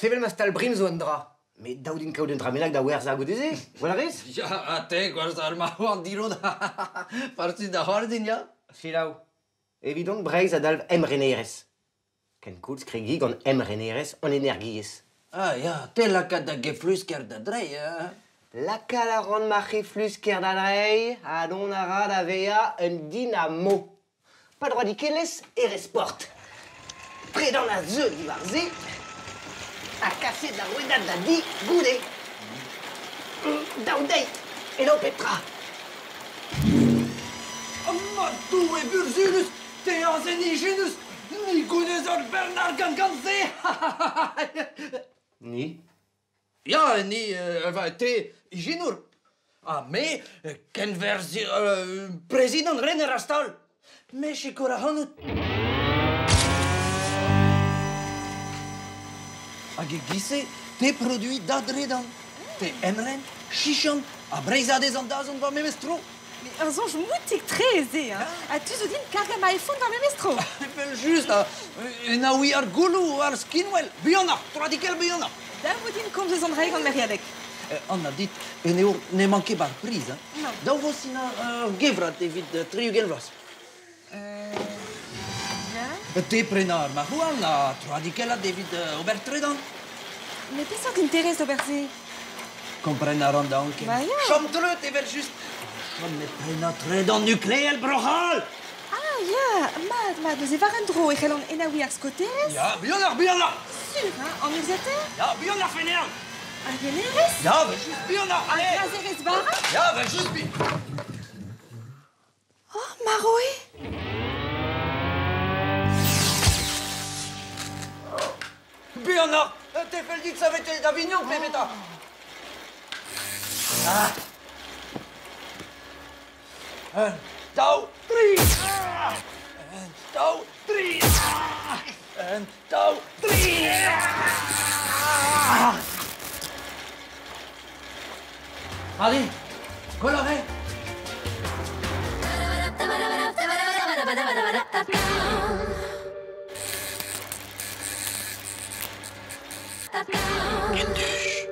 Sevel ma stal brim zo an dra. Me daou din kaout un dramenak da werzh a godeze. Voilà rez? Ja, a te, gwaz al ma oan diro da... Parti da c'hardin, ya? Filaou. Evidon breiz a dalv emrenerez. Ken koulz kregi gant emrenerez an energiez. Ah, ya, te lakaat da geflus ker da dre, ya? Laka la ran marche flus ker da drei, a don a ra da veya un dynamo. Pa droit di keles sport. Predan la zeu di varze, a kaset da rouedat da di goude. Daou deit, e lo petra. Amadou e Burzulus, te azenigenus, ni gounez ar Bernard Ganganze! Ni? Ja, ni, te igenur. Ah, me, ken verzi president René Rastal. Me che kora hanout. Hag e gise, te produit da dredan. Te emren, chichon, a breizadez an dazon va memestro. Mais un zonj moutik treze, hein. A tu zo din karga ma efon va memestro. Fel just, en a oui ar goulou, ar skinwell. Bionar, tradikel bionar. Da vo din kom eus an reig an meriadek. On a dit, en eo ne manke bar priz, hein. Non. Daou vos ina gevrat evit triugel vlas. Ja? Te prenar ma houal na tradikela David Obertredan. Mais pe sort d'interès d'oberze. Komprenar an daon ken. Ba ya. Chom treut evel just. Chom ne prena tredan nukleel brochal. Ah, ja, mad, eus e var an dro e c'hell an enaoui ar skoterez? Ja, bionar. Sur, hein, an urzeter? Ja, bionar fener. Ar generez? Ja, vel just bionar. Ar grazerez bara? Ja, vel just bi. Oh, maroe. Bionar. Te fel dit savet d'Avignon, pemeta. Ah. Un, dau, tri. Un, dau, tri. Un, dau, tri. Allez, coloré. Kendush.